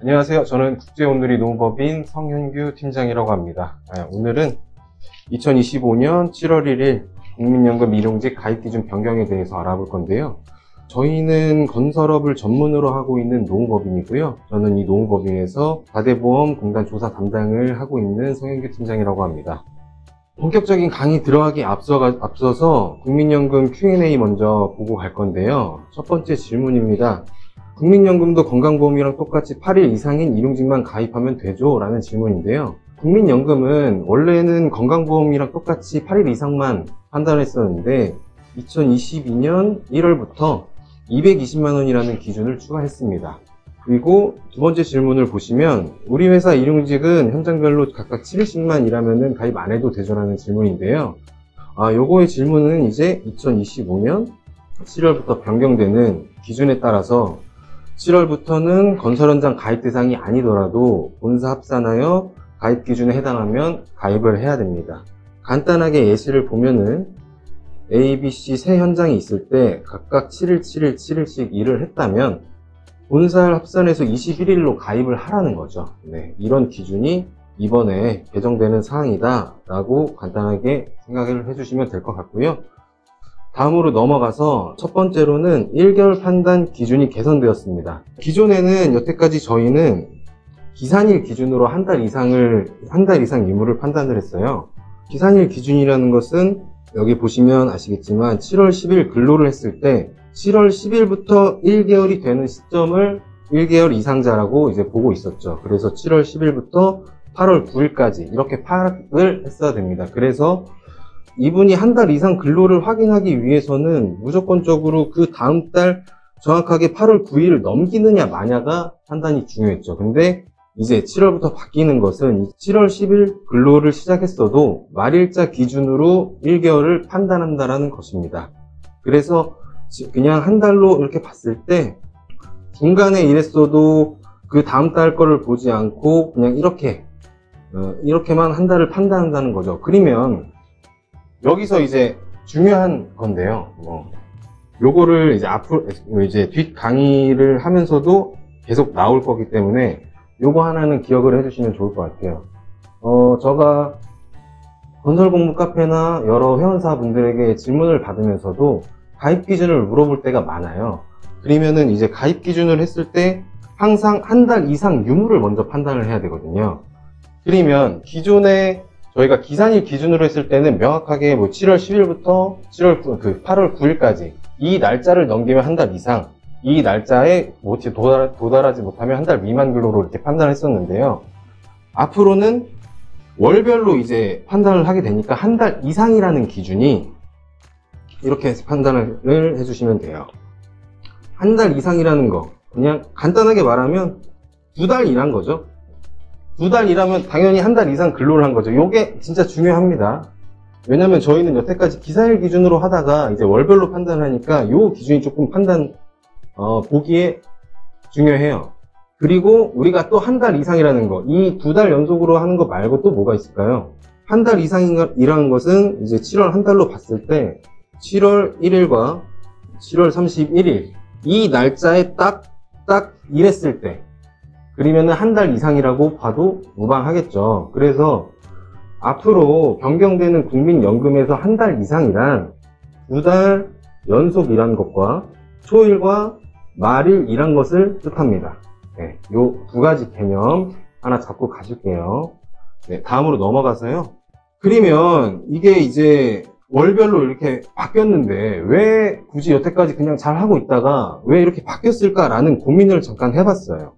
안녕하세요. 저는 국제온누리 노무법인 성현규 팀장이라고 합니다. 오늘은 2025년 7월 1일 국민연금 일용직 가입기준 변경에 대해서 알아볼 건데요. 저희는 건설업을 전문으로 하고 있는 노무법인이고요. 저는 이 노무법인에서 4대 보험공단 조사 담당을 하고 있는 성현규 팀장이라고 합니다. 본격적인 강의 들어가기 앞서서 국민연금 Q&A 먼저 보고 갈 건데요. 첫 번째 질문입니다. 국민연금도 건강보험이랑 똑같이 8일 이상인 일용직만 가입하면 되죠? 라는 질문인데요. 국민연금은 원래는 건강보험이랑 똑같이 8일 이상만 판단했었는데 2022년 1월부터 220만원이라는 기준을 추가했습니다. 그리고 두 번째 질문을 보시면 우리 회사 일용직은 현장별로 각각 7일씩만 일하면 가입 안 해도 되죠? 라는 질문인데요. 요거의 질문은 이제 2025년 7월부터 변경되는 기준에 따라서 7월부터는 건설 현장 가입 대상이 아니더라도 본사 합산하여 가입 기준에 해당하면 가입을 해야 됩니다. 간단하게 예시를 보면은 A, B, C 세 현장이 있을 때 각각 7일, 7일, 7일씩 일을 했다면 본사를 합산해서 21일로 가입을 하라는 거죠. 네, 이런 기준이 이번에 개정되는 사항이다 라고 간단하게 생각을 해주시면 될 것 같고요. 다음으로 넘어가서 첫 번째로는 1개월 판단 기준이 개선되었습니다. 기존에는 여태까지 저희는 기산일 기준으로 한 달 이상 유무를 판단을 했어요. 기산일 기준이라는 것은 여기 보시면 아시겠지만 7월 10일 근로를 했을 때 7월 10일부터 1개월이 되는 시점을 1개월 이상자라고 이제 보고 있었죠. 그래서 7월 10일부터 8월 9일까지 이렇게 파악을 했어야 됩니다. 그래서 이분이 한 달 이상 근로를 확인하기 위해서는 무조건적으로 그 다음 달 정확하게 8월 9일을 넘기느냐 마냐가 판단이 중요했죠. 근데 이제 7월부터 바뀌는 것은 7월 10일 근로를 시작했어도 말일자 기준으로 1개월을 판단한다라는 것입니다. 그래서 그냥 한 달로 이렇게 봤을 때 중간에 일했어도 그 다음 달 거를 보지 않고 그냥 이렇게만 한 달을 판단한다는 거죠. 그러면 여기서 이제 중요한 건데요. 요거를 이제 앞으로 이제 뒷 강의를 하면서도 계속 나올 거기 때문에 요거 하나는 기억을 해주시면 좋을 것 같아요. 제가 건설공무 카페나 여러 회원사분들에게 질문을 받으면서도 가입 기준을 물어볼 때가 많아요. 그러면은 이제 가입 기준을 했을 때 항상 한 달 이상 유무를 먼저 판단을 해야 되거든요. 그러면 기존에 저희가 기산일 기준으로 했을 때는 명확하게 7월 10일부터 8월 9일까지 이 날짜를 넘기면 한 달 이상, 이 날짜에 도달하지 못하면 한 달 미만 근로로 이렇게 판단을 했었는데요. 앞으로는 월별로 이제 판단을 하게 되니까 한 달 이상이라는 기준이 이렇게 판단을 해주시면 돼요. 한 달 이상이라는 거, 그냥 간단하게 말하면 2달 일한 거죠. 2달 일하면 당연히 한 달 이상 근로를 한 거죠. 요게 진짜 중요합니다. 왜냐면 저희는 여태까지 기사일 기준으로 하다가 이제 월별로 판단하니까 요 기준이 조금 보기에 중요해요. 그리고 우리가 또 한 달 이상이라는 거, 이 2달 연속으로 하는 거 말고 또 뭐가 있을까요? 한 달 이상이라는 것은 이제 7월 한 달로 봤을 때 7월 1일과 7월 31일 이 날짜에 딱 일했을 때 그러면은 한 달 이상이라고 봐도 무방하겠죠. 그래서 앞으로 변경되는 국민연금에서 한 달 이상이란 2달 연속 일한 것과 초일과 말일 일한 것을 뜻합니다. 네, 요 두 가지 개념 하나 잡고 가실게요. 네, 다음으로 넘어가서요. 그러면 이게 이제 월별로 이렇게 바뀌었는데 왜 굳이 여태까지 그냥 잘 하고 있다가 왜 이렇게 바뀌었을까라는 고민을 잠깐 해봤어요.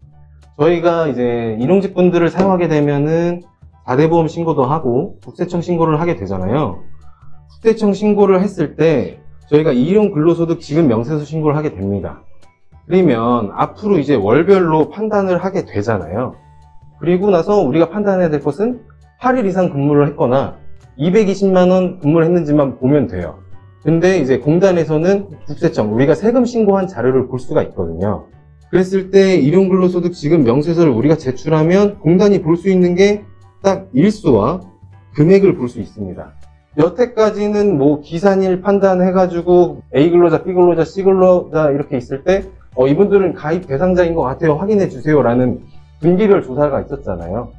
저희가 이제 일용직 분들을 사용하게 되면은 4대 보험 신고도 하고 국세청 신고를 하게 되잖아요. 국세청 신고를 했을 때 저희가 일용 근로소득 지급 명세서 신고를 하게 됩니다. 그러면 앞으로 이제 월별로 판단을 하게 되잖아요. 그리고 나서 우리가 판단해야 될 것은 8일 이상 근무를 했거나 220만원 근무를 했는지만 보면 돼요. 근데 이제 공단에서는 국세청, 우리가 세금 신고한 자료를 볼 수가 있거든요. 그랬을 때 일용근로소득 지급 명세서를 우리가 제출하면 공단이 볼 수 있는 게 딱 일수와 금액을 볼 수 있습니다. 여태까지는 기산일 판단해가지고 A 근로자, B 근로자, C 근로자 이렇게 있을 때 이분들은 가입 대상자인 것 같아요. 확인해 주세요 라는 분기별 조사가 있었잖아요.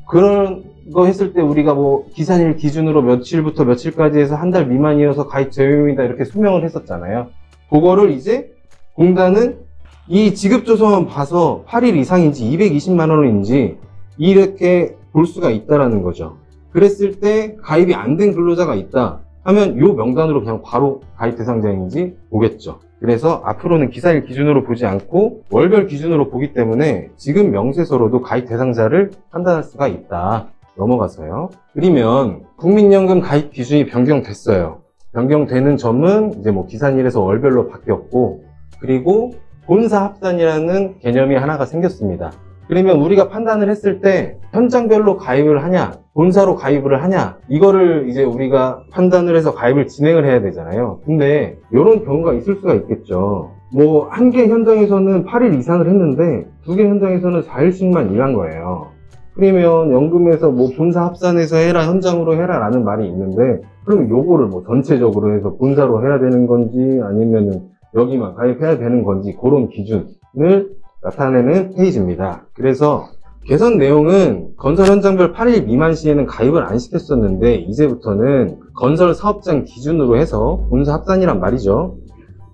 그런 거 했을 때 우리가 뭐 기산일 기준으로 며칠부터 며칠까지 해서 한 달 미만이어서 가입 제외입니다 이렇게 소명을 했었잖아요. 그거를 이제 공단은 이 지급조서만 봐서 8일 이상인지 220만 원인지 이렇게 볼 수가 있다라는 거죠. 그랬을 때 가입이 안 된 근로자가 있다 하면 이 명단으로 그냥 바로 가입 대상자인지 보겠죠. 그래서 앞으로는 기사일 기준으로 보지 않고 월별 기준으로 보기 때문에 지금 명세서로도 가입 대상자를 판단할 수가 있다. 넘어가서요. 그러면 국민연금 가입 기준이 변경됐어요. 변경되는 점은 이제 뭐 기산일에서 월별로 바뀌었고, 그리고 본사 합산이라는 개념이 하나가 생겼습니다. 그러면 우리가 판단을 했을 때 현장별로 가입을 하냐, 본사로 가입을 하냐, 이거를 이제 우리가 판단을 해서 가입을 진행을 해야 되잖아요. 근데 이런 경우가 있을 수가 있겠죠. 뭐 한 개 현장에서는 8일 이상을 했는데 두 개 현장에서는 4일씩만 일한 거예요. 그러면 연금에서 뭐 본사 합산해서 해라, 현장으로 해라 라는 말이 있는데, 그럼 요거를 뭐 전체적으로 해서 본사로 해야 되는 건지 아니면은 여기만 가입해야 되는 건지, 그런 기준을 나타내는 페이지입니다. 그래서 개선 내용은 건설 현장별 8일 미만 시에는 가입을 안 시켰었는데, 이제부터는 건설 사업장 기준으로 해서 본사 합산이란 말이죠.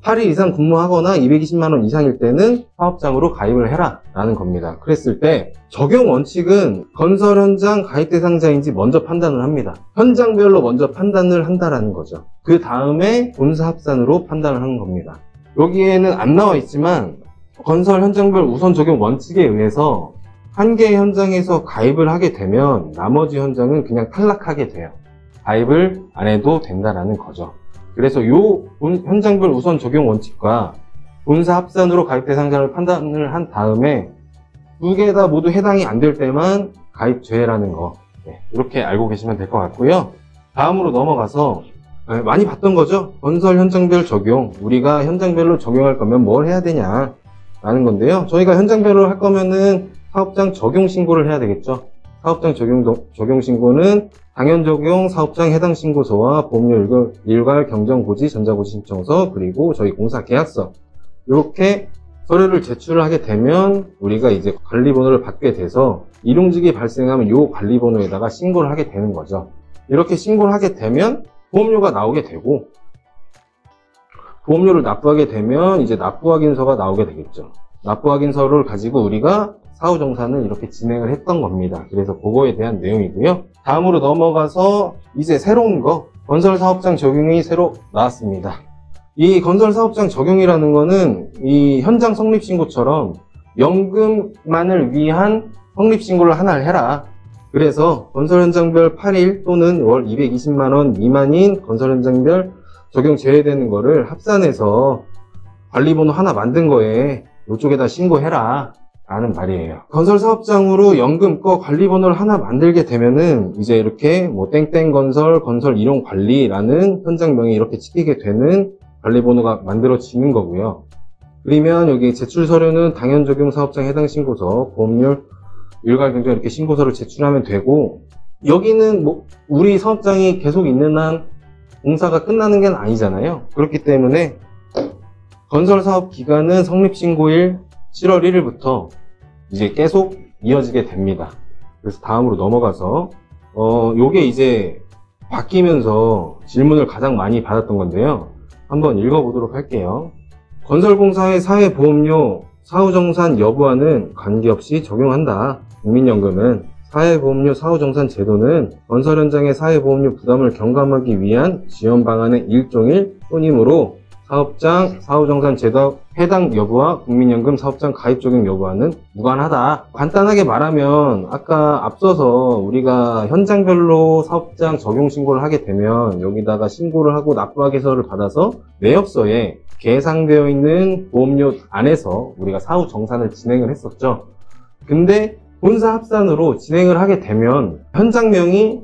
8일 이상 근무하거나 220만 원 이상일 때는 사업장으로 가입을 해라 라는 겁니다. 그랬을 때 적용 원칙은 건설 현장 가입 대상자인지 먼저 판단을 합니다. 현장별로 먼저 판단을 한다라는 거죠. 그 다음에 본사 합산으로 판단을 하는 겁니다. 여기에는 안 나와 있지만 건설 현장별 우선 적용 원칙에 의해서 한 개의 현장에서 가입을 하게 되면 나머지 현장은 그냥 탈락하게 돼요. 가입을 안 해도 된다라는 거죠. 그래서 요 현장별 우선 적용 원칙과 본사 합산으로 가입 대상자를 판단을 한 다음에 두 개 다 모두 해당이 안 될 때만 가입 제외라는 거, 이렇게 알고 계시면 될 것 같고요. 다음으로 넘어가서 많이 봤던 거죠. 건설 현장별 적용, 우리가 현장별로 적용할 거면 뭘 해야 되냐 라는 건데요. 저희가 현장별로 할 거면은 사업장 적용 신고를 해야 되겠죠. 사업장 적용 신고는 당연 적용 사업장 해당 신고서와 보험료 일괄 경정 고지 전자고지 신청서, 그리고 저희 공사 계약서, 이렇게 서류를 제출을 하게 되면 우리가 이제 관리번호를 받게 돼서 일용직이 발생하면 이 관리번호에다가 신고를 하게 되는 거죠. 이렇게 신고를 하게 되면 보험료가 나오게 되고, 보험료를 납부하게 되면 이제 납부확인서가 나오게 되겠죠. 납부확인서를 가지고 우리가 사후정산을 이렇게 진행을 했던 겁니다. 그래서 그거에 대한 내용이고요. 다음으로 넘어가서 이제 새로운 거, 건설사업장 적용이 새로 나왔습니다. 이 건설사업장 적용이라는 거는 이 현장 성립신고처럼 연금만을 위한 성립신고를 하나를 해라. 그래서 건설현장별 8일 또는 월 220만원 미만인 건설현장별 적용 제외되는 거를 합산해서 관리번호 하나 만든 거에 이쪽에다 신고해라 라는 말이에요. 건설사업장으로 연금 거 관리번호를 하나 만들게 되면은 이제 이렇게 뭐 땡땡건설, 건설이용관리라는 현장명이 이렇게 찍히게 되는 관리번호가 만들어지는 거고요. 그러면 여기 제출 서류는 당연 적용 사업장 해당 신고서, 보험료 일괄 경정 이렇게 신고서를 제출하면 되고, 여기는 뭐 우리 사업장이 계속 있는 한 공사가 끝나는 게 아니잖아요. 그렇기 때문에 건설사업 기간은 성립신고일 7월 1일부터 이제 계속 이어지게 됩니다. 그래서 다음으로 넘어가서 요게 이제 바뀌면서 질문을 가장 많이 받았던 건데요. 한번 읽어보도록 할게요. 건설공사의 사회보험료 사후정산 여부와는 관계없이 적용한다. 국민연금은 사회보험료 사후정산 제도는 건설 현장의 사회보험료 부담을 경감하기 위한 지원 방안의 일종일 뿐이므로 사업장 사후정산 제도 해당 여부와 국민연금 사업장 가입 적용 여부와는 무관하다. 간단하게 말하면 아까 앞서서 우리가 현장별로 사업장 적용 신고를 하게 되면 여기다가 신고를 하고 납부하게서를 받아서 내역서에 계상되어 있는 보험료 안에서 우리가 사후정산을 진행을 했었죠. 근데 본사 합산으로 진행을 하게 되면 현장명이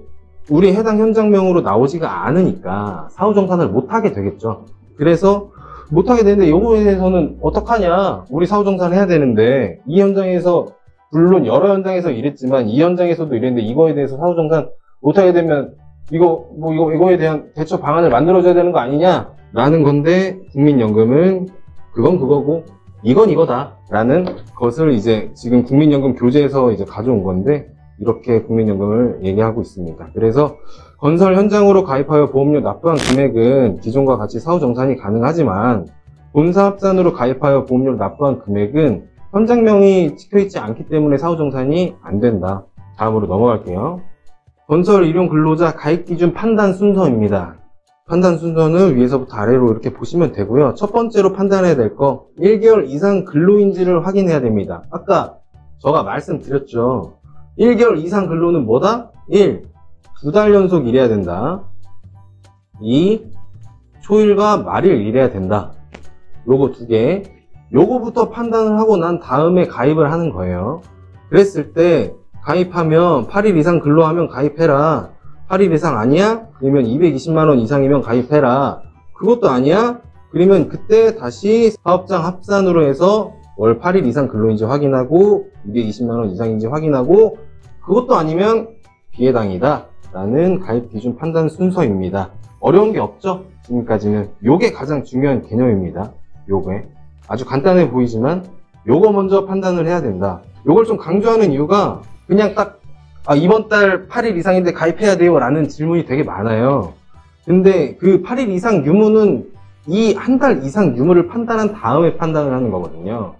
우리 해당 현장명으로 나오지가 않으니까 사후정산을 못하게 되겠죠. 그래서 못하게 되는데 요거에 대해서는 어떡하냐, 우리 사후정산 해야 되는데 이 현장에서 물론 여러 현장에서 일했지만 이 현장에서도 일했는데 이거에 대해서 사후정산 못하게 되면 이거에 대한 대처 방안을 만들어줘야 되는 거 아니냐 라는 건데, 국민연금은 그건 그거고 이건 이거다 라는 것을 이제 지금 국민연금 교재에서 이제 가져온 건데, 이렇게 국민연금을 얘기하고 있습니다. 그래서 건설 현장으로 가입하여 보험료 납부한 금액은 기존과 같이 사후정산이 가능하지만, 본사합산으로 가입하여 보험료를 납부한 금액은 현장명이 찍혀있지 않기 때문에 사후정산이 안 된다. 다음으로 넘어갈게요. 건설 일용 근로자 가입기준 판단 순서입니다. 판단 순서는 위에서부터 아래로 이렇게 보시면 되고요. 첫 번째로 판단해야 될 거, 1개월 이상 근로인지를 확인해야 됩니다. 아까 제가 말씀드렸죠. 1개월 이상 근로는 뭐다? 1. 2달 연속 일해야 된다. 2. 초일과 말일 일해야 된다. 요거 2개. 요거부터 판단을 하고 난 다음에 가입을 하는 거예요. 그랬을 때 가입하면 8일 이상 근로하면 가입해라. 8일 이상 아니야? 그러면 220만원 이상이면 가입해라. 그것도 아니야? 그러면 그때 다시 사업장 합산으로 해서 월 8일 이상 근로인지 확인하고 220만원 이상인지 확인하고, 그것도 아니면 비해당이다 라는 가입 기준 판단 순서입니다. 어려운 게 없죠? 지금까지는. 요게 가장 중요한 개념입니다. 요게 아주 간단해 보이지만 요거 먼저 판단을 해야 된다. 요걸 좀 강조하는 이유가, 그냥 딱 이번 달 8일 이상인데 가입해야 돼요 라는 질문이 되게 많아요. 근데 그 8일 이상 유무는 이 한 달 이상 유무를 판단한 다음에 판단을 하는 거거든요.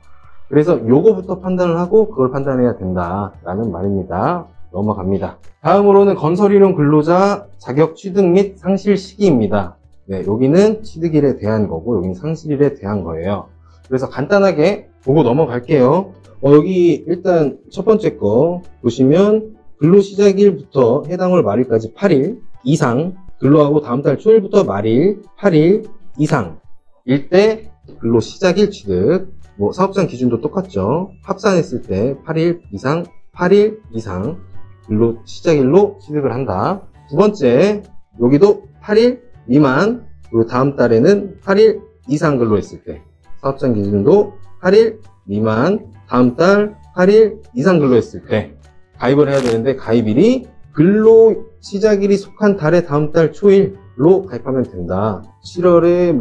그래서 요거부터 판단을 하고 그걸 판단해야 된다 라는 말입니다. 넘어갑니다. 다음으로는 건설일용 근로자 자격 취득 및 상실 시기입니다. 네, 여기는 취득일에 대한 거고 여기는 상실일에 대한 거예요. 그래서 간단하게 보고 넘어갈게요. 여기 일단 첫 번째 거 보시면, 근로 시작일부터 해당 월 말일까지 8일 이상 근로하고 다음 달 초일부터 말일 8일 이상일 때 근로 시작일 취득. 사업장 기준도 똑같죠. 합산했을 때 8일 이상 근로 시작일로 취득을 한다. 두 번째, 여기도 8일 미만, 그리고 다음 달에는 8일 이상 근로했을 때 사업장 기준도 8일 미만, 다음 달 8일 이상 근로했을 때 가입을 해야 되는데, 가입일이 근로 시작일이 속한 달의 다음 달 초일로 가입하면 된다. 7월에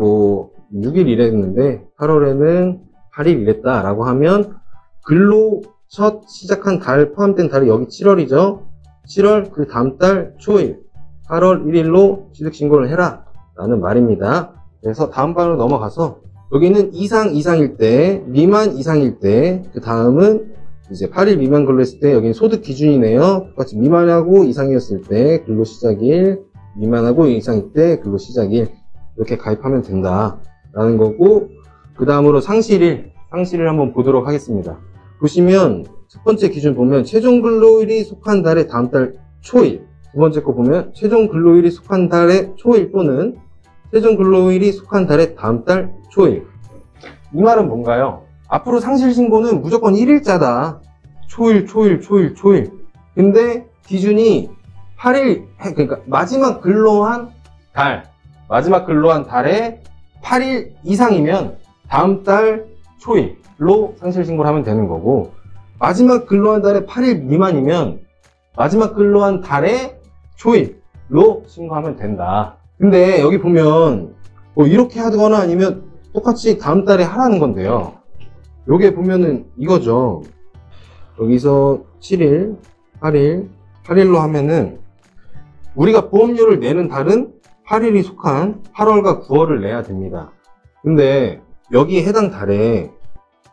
6일 일했는데 8월에는 8일 일했다 라고 하면, 근로 첫 시작한 달 포함된 달이 여기 7월이죠. 7월 그 다음 달 초일 8월 1일로 취득신고를 해라 라는 말입니다. 그래서 다음 방으로 넘어가서, 여기는 이상일 때, 미만 이상일 때, 그 다음은 이제 8일 미만 근로했을 때, 여기는 소득 기준이네요. 똑같이 미만하고 이상이었을 때 근로 시작일, 미만하고 이상일 때 근로 시작일, 이렇게 가입하면 된다 라는 거고, 그 다음으로 상실일 한번 보도록 하겠습니다. 보시면 첫 번째 기준 보면 최종 근로일이 속한 달의 다음 달 초일, 두 번째 거 보면 최종 근로일이 속한 달의 초일 또는 최종 근로일이 속한 달의 다음 달 초일. 이 말은 뭔가요? 앞으로 상실 신고는 무조건 1일자다. 초일. 근데 기준이 8일, 그러니까 마지막 근로한 달에 8일 이상이면 다음 달 초일로 상실 신고를 하면 되는 거고, 마지막 근로한 달에 8일 미만이면 마지막 근로한 달에 초일로 신고하면 된다. 근데 여기 보면 이렇게 하거나 아니면 똑같이 다음 달에 하라는 건데요. 요게 보면은 이거죠. 여기서 7일, 8일로 하면은 우리가 보험료를 내는 달은 8일이 속한 8월과 9월을 내야 됩니다. 근데 여기 해당 달에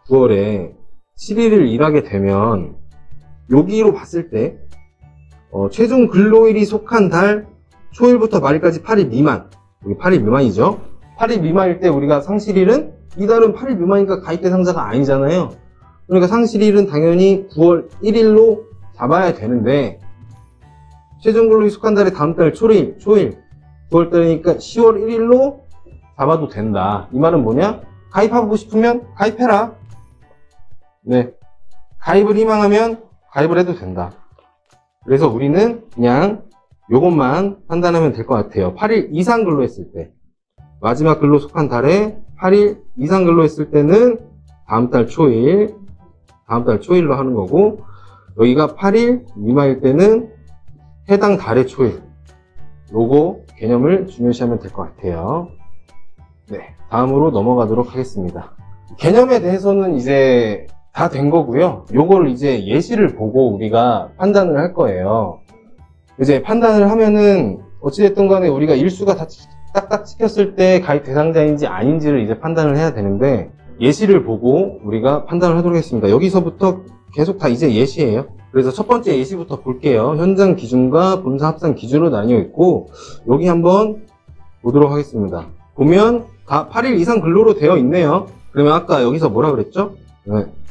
9월에 7일을 일하게 되면 여기로 봤을 때 최종 근로일이 속한 달 초일부터 말일까지 8일 미만, 여기 8일 미만이죠. 8일 미만일 때 우리가 상실일은, 이 달은 8일 미만이니까 가입 대상자가 아니잖아요. 그러니까 상실일은 당연히 9월 1일로 잡아야 되는데, 최종 근로일이 속한 달의 다음 달 초일 9월 달이니까 10월 1일로 잡아도 된다. 이 말은 뭐냐? 가입하고 싶으면 가입해라. 네, 가입을 희망하면 가입을 해도 된다. 그래서 우리는 그냥 요것만 판단하면 될 것 같아요. 8일 이상 근로했을 때, 마지막 근로 속한 달에 8일 이상 근로했을 때는 다음 달 초일로 하는 거고, 여기가 8일 미만일 때는 해당 달의 초일, 요거 개념을 중요시하면 될 것 같아요. 네, 다음으로 넘어가도록 하겠습니다. 개념에 대해서는 이제 다 된 거고요. 요걸 이제 예시를 보고 우리가 판단을 할 거예요. 이제 판단을 하면은 어찌됐든 간에 우리가 일수가 다 딱딱 찍혔을 때 가입 대상자인지 아닌지를 이제 판단을 해야 되는데, 예시를 보고 우리가 판단을 하도록 하겠습니다. 여기서부터 계속 다 이제 예시예요. 그래서 첫 번째 예시부터 볼게요. 현장 기준과 본사 합산 기준으로 나뉘어 있고, 여기 한번 보도록 하겠습니다. 보면 다 8일 이상 근로로 되어 있네요. 그러면 아까 여기서 뭐라 그랬죠?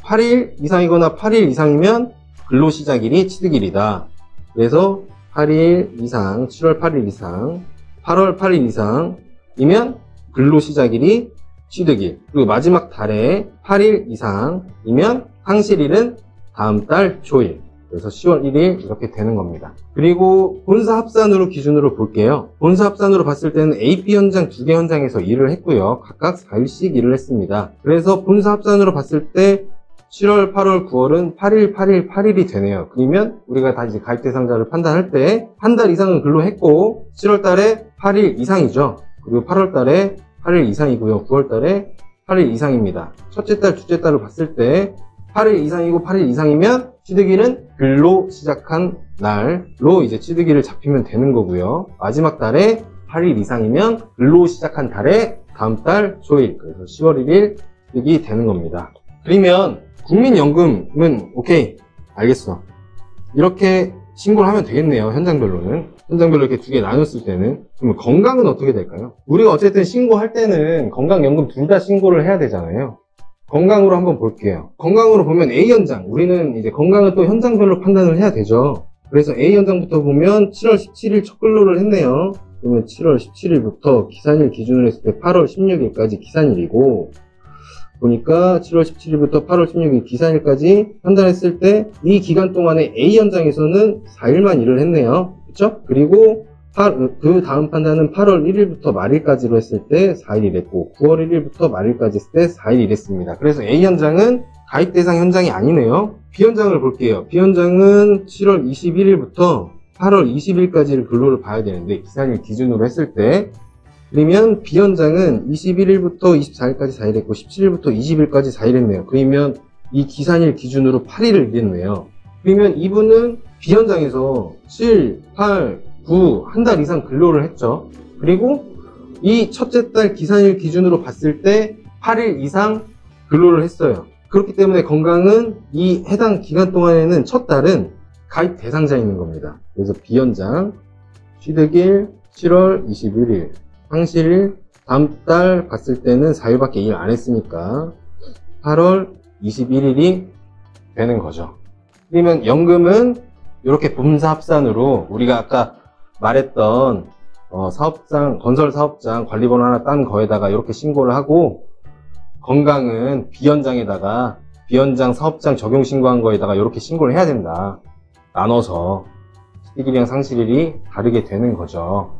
8일 이상이거나 8일 이상이면 근로 시작일이 취득일이다. 그래서 8일 이상, 7월 8일 이상, 8월 8일 이상이면 근로 시작일이 취득일. 그리고 마지막 달에 8일 이상이면 상실일은 다음 달 초일. 그래서 10월 1일 이렇게 되는 겁니다. 그리고 본사 합산으로 기준으로 볼게요. 본사 합산으로 봤을 때는 AP 현장 2개 현장에서 일을 했고요. 각각 4일씩 일을 했습니다. 그래서 본사 합산으로 봤을 때 7월, 8월, 9월은 8일, 8일, 8일이 되네요. 그러면 우리가 다 이제 가입 대상자를 판단할 때 한 달 이상은 근로했고 7월 달에 8일 이상이죠. 그리고 8월 달에 8일 이상이고요. 9월 달에 8일 이상입니다. 첫째 달, 둘째 달을 봤을 때 8일 이상이고 8일 이상이면 취득일은 근로 시작한 날로 이제 취득일을 잡히면 되는 거고요. 마지막 달에 8일 이상이면 근로 시작한 달에 다음 달 초일, 그래서 10월 1일 취득이 되는 겁니다. 그러면 국민연금은 오케이, 알겠어. 이렇게 신고를 하면 되겠네요. 현장별로는. 현장별로 이렇게 2개 나눴을 때는. 그러면 건강은 어떻게 될까요? 우리가 어쨌든 신고할 때는 건강연금 둘 다 신고를 해야 되잖아요. 건강으로 한번 볼게요. 건강으로 보면 A 현장, 우리는 이제 건강은 또 현장별로 판단을 해야 되죠. 그래서 A 현장부터 보면 7월 17일 첫 근로를 했네요. 그러면 7월 17일부터 기산일 기준으로 했을 때 8월 16일까지 기산일이고, 보니까 7월 17일부터 8월 16일 기산일까지 판단했을 때 이 기간 동안에 A 현장에서는 4일만 일을 했네요. 그렇죠? 그리고 그 다음 판단은 8월 1일부터 말일까지로 했을 때 4일 일했고, 9월 1일부터 말일까지 했을 때 4일 일했습니다. 그래서 A 현장은 가입 대상 현장이 아니네요. B 현장을 볼게요. B 현장은 7월 21일부터 8월 20일까지를 근로를 봐야 되는데, 기산일 기준으로 했을 때, 그러면 B 현장은 21일부터 24일까지 4일 했고 17일부터 20일까지 4일 했네요. 그러면 이 기산일 기준으로 8일을 일했네요. 그러면 이분은 B 현장에서 7, 8, 9, 한 달 이상 근로를 했죠. 그리고 이 첫째 달 기산일 기준으로 봤을 때 8일 이상 근로를 했어요. 그렇기 때문에 건강은 이 해당 기간 동안에는 첫 달은 가입 대상자에 있는 겁니다. 그래서 B 현장 취득일 7월 21일, 상실일 다음 달 봤을 때는 4일밖에 일 안 했으니까 8월 21일이 되는 거죠. 그러면 연금은 이렇게 본사 합산으로 우리가 아까 말했던 사업장, 건설 사업장 관리번호 하나 딴 거에다가 이렇게 신고를 하고, 건강은 B현장에다가 B현장 사업장 적용 신고한 거에다가 이렇게 신고를 해야 된다. 나눠서 취득일이랑 상실일이 다르게 되는 거죠.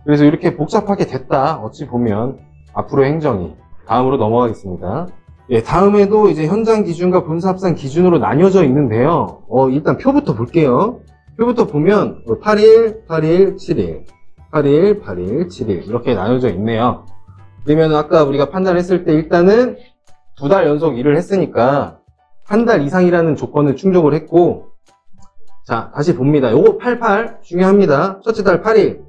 그래서 이렇게 복잡하게 됐다. 어찌 보면 앞으로 행정이. 다음으로 넘어가겠습니다. 예, 다음에도 이제 현장 기준과 본사 합산 기준으로 나뉘어져 있는데요. 일단 표부터 볼게요. 표부터 보면 8일, 8일, 7일, 8일, 8일, 7일 이렇게 나눠져 있네요. 그러면 아까 우리가 판단했을 때 일단은 2달 연속 일을 했으니까 한 달 이상이라는 조건을 충족을 했고, 자 다시 봅니다. 요거 88 중요합니다. 첫째 달 8일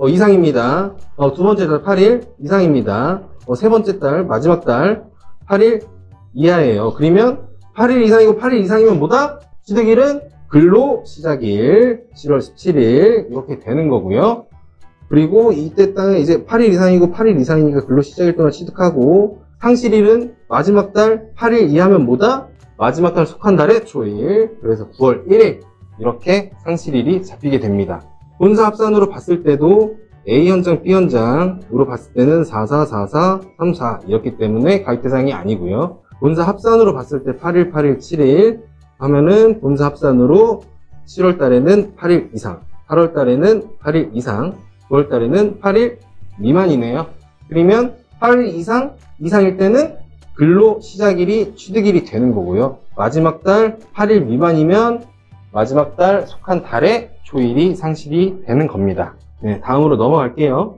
이상입니다. 두 번째 달 8일 이상입니다. 세 번째 달 마지막 달 8일 이하예요. 그러면 8일 이상이고 8일 이상이면 뭐다? 취득일은 근로 시작일 7월 17일 이렇게 되는 거고요. 그리고 이때 땅에 이제 8일 이상이고 8일 이상이니까 근로 시작일 동안 취득하고, 상실일은 마지막 달 8일 이하면 뭐다? 마지막 달 속한 달의 초일, 그래서 9월 1일 이렇게 상실일이 잡히게 됩니다. 본사 합산으로 봤을 때도 A 현장, B 현장으로 봤을 때는 44, 44, 34 이렇기 때문에 가입 대상이 아니고요. 본사 합산으로 봤을 때 8일, 8일, 7일 하면은 본사 합산으로 7월 달에는 8일 이상, 8월 달에는 8일 이상, 9월 달에는 8일 미만이네요. 그러면 8일 이상일 때는 근로 시작일이 취득일이 되는 거고요. 마지막 달 8일 미만이면 마지막 달 속한 달의 초일이 상실이 되는 겁니다. 네, 다음으로 넘어갈게요.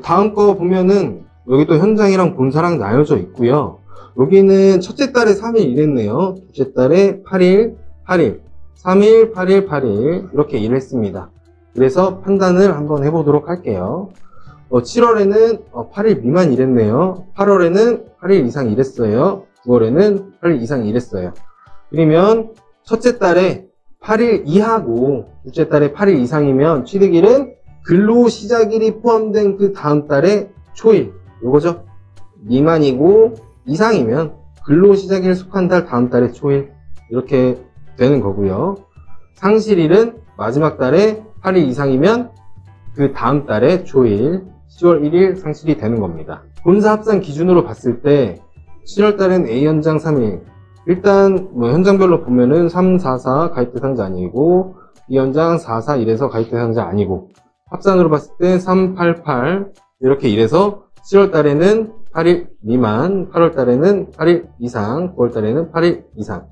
다음 거 보면은 여기 또 현장이랑 본사랑 나눠져 있고요. 여기는 첫째 달에 3일 일했네요. 둘째 달에 8일, 8일, 3일, 8일, 8일 이렇게 일했습니다. 그래서 판단을 한번 해보도록 할게요. 7월에는 8일 미만 일했네요. 8월에는 8일 이상 일했어요. 9월에는 8일 이상 일했어요. 그러면 첫째 달에 8일 이하고 둘째 달에 8일 이상이면 취득일은 근로시작일이 포함된 그 다음 달의 초일, 요거죠. 미만이고 이상이면 근로시작일 속한 달 다음 달의 초일, 이렇게 되는 거고요. 상실일은 마지막 달에 8일 이상이면 그 다음 달의 초일, 10월 1일 상실이 되는 겁니다. 본사 합산 기준으로 봤을 때 7월 달엔 A 현장 3일, 일단 뭐 현장별로 보면은 3, 4, 4 가입 대상자 아니고 B 현장 4, 4 이래서 가입 대상자 아니고, 합산으로 봤을 때 3, 8, 8 이렇게 이래서 7월 달에는 8일 미만, 8월 달에는 8일 이상, 9월 달에는 8일 이상.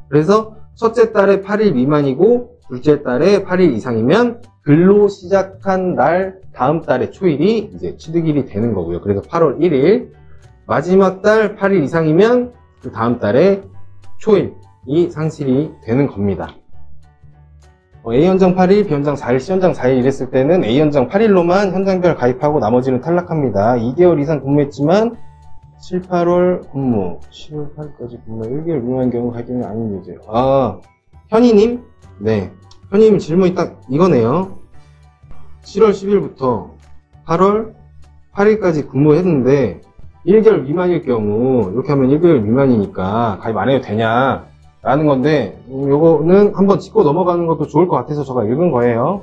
그래서 첫째 달에 8일 미만이고 둘째 달에 8일 이상이면 근로 시작한 날 다음 달의 초일이 이제 취득일이 되는 거고요. 그래서 8월 1일, 마지막 달 8일 이상이면 그 다음 달에 초일이 상실이 되는 겁니다. A 현장 8일, B 현장 4일, C 현장 4일 이랬을 때는 A 현장 8일로만 현장별 가입하고 나머지는 탈락합니다. 2개월 이상 근무했지만 7, 8월 근무, 10월 8일까지 근무, 1개월 미만인 경우 가입되면 아닌 예제. 현이님? 네. 현이님 질문이 딱 이거네요. 7월 10일부터 8월 8일까지 근무했는데 1개월 미만일 경우, 이렇게 하면 1개월 미만이니까 가입 안 해도 되냐 라는 건데, 요거는 한번 짚고 넘어가는 것도 좋을 것 같아서 제가 읽은 거예요.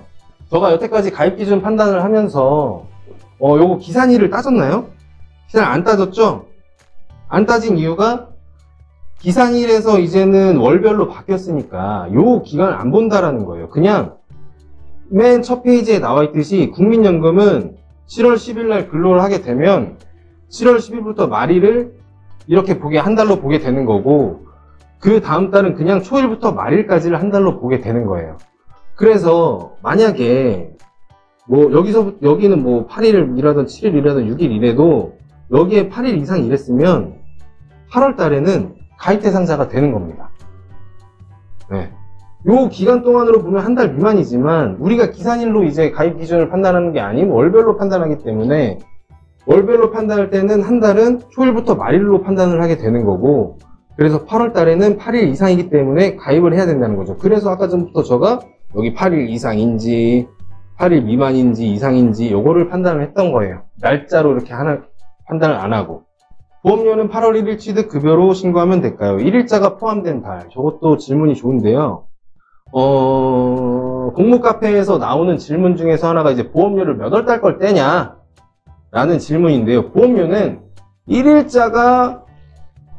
제가 여태까지 가입 기준 판단을 하면서 요거 기산일을 따졌나요? 기산일 안 따졌죠? 안 따진 이유가 기산일에서 이제는 월별로 바뀌었으니까 요 기간을 안 본다라는 거예요. 그냥 맨 첫 페이지에 나와 있듯이 국민연금은 7월 10일 날 근로를 하게 되면 7월 10일부터 말일을 이렇게 한 달로 보게 되는 거고, 그 다음 달은 그냥 초일부터 말일까지를 한 달로 보게 되는 거예요. 그래서 만약에 뭐 여기는 뭐 8일 일하든 7일 일하든 6일 일해도 여기에 8일 이상 일했으면 8월 달에는 가입 대상자가 되는 겁니다. 네. 요 기간 동안으로 보면 한 달 미만이지만 우리가 기산일로 이제 가입 기준을 판단하는 게 아닌 월별로 판단하기 때문에, 월별로 판단할 때는 한 달은 초일부터 말일로 판단을 하게 되는 거고, 그래서 8월 달에는 8일 이상이기 때문에 가입을 해야 된다는 거죠. 그래서 아까 전부터 제가 여기 8일 이상인지 8일 미만인지 이상인지 요거를 판단을 했던 거예요. 날짜로 이렇게 하나 판단을 안 하고. 보험료는 8월 1일 취득 급여로 신고하면 될까요? 1일자가 포함된 달. 저것도 질문이 좋은데요. 공무 카페에서 나오는 질문 중에서 하나가 이제 보험료를 몇 월 달 걸 떼냐 라는 질문인데요. 보험료는 1일자가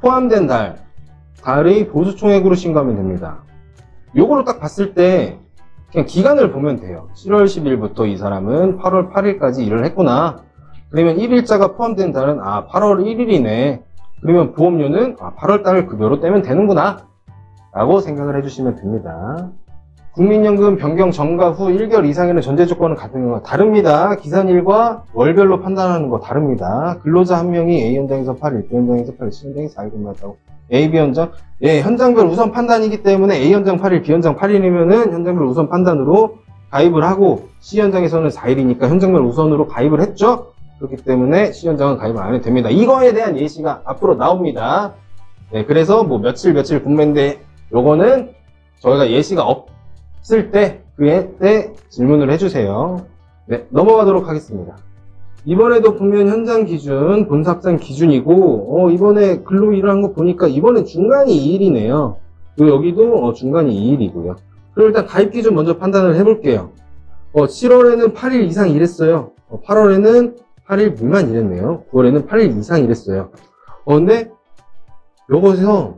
포함된 달의 보수총액으로 신고하면 됩니다. 요거를 딱 봤을 때 그냥 기간을 보면 돼요. 7월 10일부터 이 사람은 8월 8일까지 일을 했구나. 그러면 1일자가 포함된 달은 8월 1일이네. 그러면 보험료는 8월 달 급여로 떼면 되는구나 라고 생각을 해주시면 됩니다. 국민연금 변경 전과 후 1개월 이상에는 전제 조건은 같은 거 다릅니다. 기산일과 월별로 판단하는 거 다릅니다. 근로자 한 명이 A 현장에서 8일, B 현장에서 8일, C 현장에서 4일 근무했다고. A, B 현장? 예, 현장별 우선 판단이기 때문에 A 현장 8일, B 현장 8일이면은 현장별 우선 판단으로 가입을 하고, C 현장에서는 4일이니까 현장별 우선으로 가입을 했죠? 그렇기 때문에 C 현장은 가입을 안 해도 됩니다. 이거에 대한 예시가 앞으로 나옵니다. 네, 그래서 뭐 며칠 근무인데 요거는 저희가 예시가 없을 때 그때 질문을 해주세요. 네, 넘어가도록 하겠습니다. 이번에도 보면 현장 기준, 본사 합산 기준이고, 이번에 근로 일을 한 거 보니까 이번에 중간이 2일이네요. 그리고 여기도 중간이 2일이고요. 그럼 일단 가입 기준 먼저 판단을 해볼게요. 7월에는 8일 이상 일했어요. 8월에는 8일 미만 일했네요. 9월에는 8일 이상 일했어요. 근데 요것에서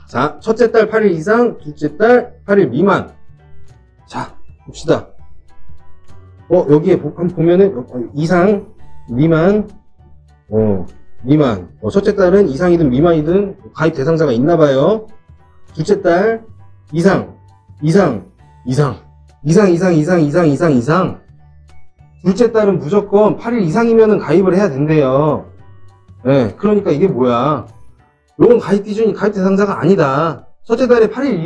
자, 첫째 달 8일 이상, 둘째 달 8일 미만. 자, 봅시다. 여기에 한번 보면은 이상, 미만, 미만. 첫째 달은 이상이든 미만이든 가입 대상자가 있나봐요. 둘째 달 이상. 둘째 달은 무조건 8일 이상이면은 가입을 해야 된대요. 네, 그러니까 이게 뭐야? 요건 가입 기준이 가입 대상자가 아니다. 첫째 달에 8일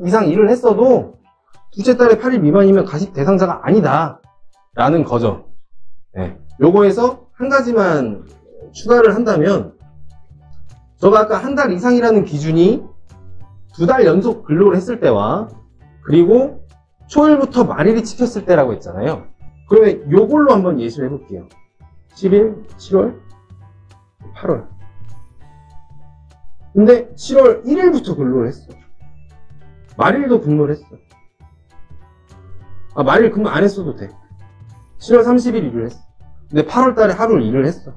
이상 일을 했어도 둘째 달에 8일 미만이면 가입 대상자가 아니다. 라는 거죠. 네. 요거에서 한 가지만 추가를 한다면, 제가 아까 한 달 이상이라는 기준이 2달 연속 근로를 했을 때와 그리고 초일부터 말일이 찍혔을 때라고 했잖아요. 그러면 요걸로 한번 예시를 해볼게요. 7일, 7월, 8월. 근데 7월 1일부터 근로를 했어. 말일도 근무를 했어. 말일 근무 안 했어도 돼. 7월 30일 일을 했어. 근데 8월 달에 하루 일을 했어.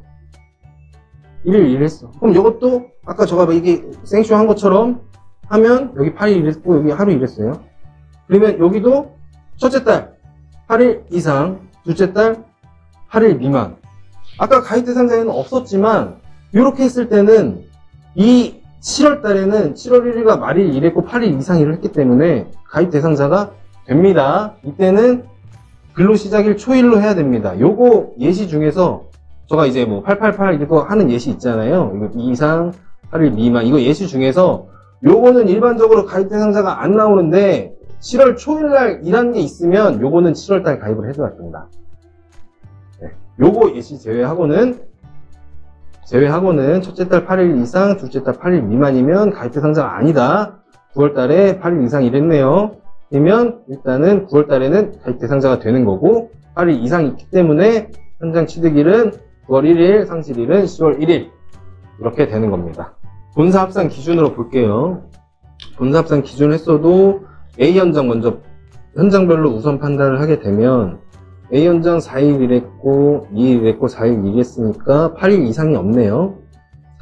1일 일을 했어. 그럼 이것도 아까 저가 이게 생쇼 한 것처럼 하면 여기 8일 일했고 여기 하루 일했어요. 그러면 여기도 첫째 달 8일 이상, 둘째 달 8일 미만. 아까 가입 대상자에는 없었지만 이렇게 했을 때는 이 7월 달에는 7월 1일과 말일 일했고 8일 이상 일을 했기 때문에 가입 대상자가 됩니다. 이때는 근로시작일 초일로 해야 됩니다. 요거 예시 중에서 제가 이제 뭐 888 이거 하는 예시 있잖아요. 이거 이상 8일 미만 이거 예시 중에서 요거는 일반적으로 가입 대상자가 안 나오는데 7월 초일날 일한 게 있으면 요거는 7월달 가입을 해줘야 됩니다. 네. 요거 예시 제외하고는 첫째 달 8일 이상, 둘째 달 8일 미만이면 가입 대상자가 아니다. 9월 달에 8일 이상 일했네요. 그러면 일단은 9월 달에는 가입 대상자가 되는 거고 8일 이상 있기 때문에 현장 취득일은 9월 1일, 상실일은 10월 1일 이렇게 되는 겁니다. 본사 합산 기준으로 볼게요. 본사 합산 기준 했어도 A 현장 먼저 현장별로 우선 판단을 하게 되면 A 현장 4일 일했고 2일 일했고 4일 일했으니까 8일 이상이 없네요.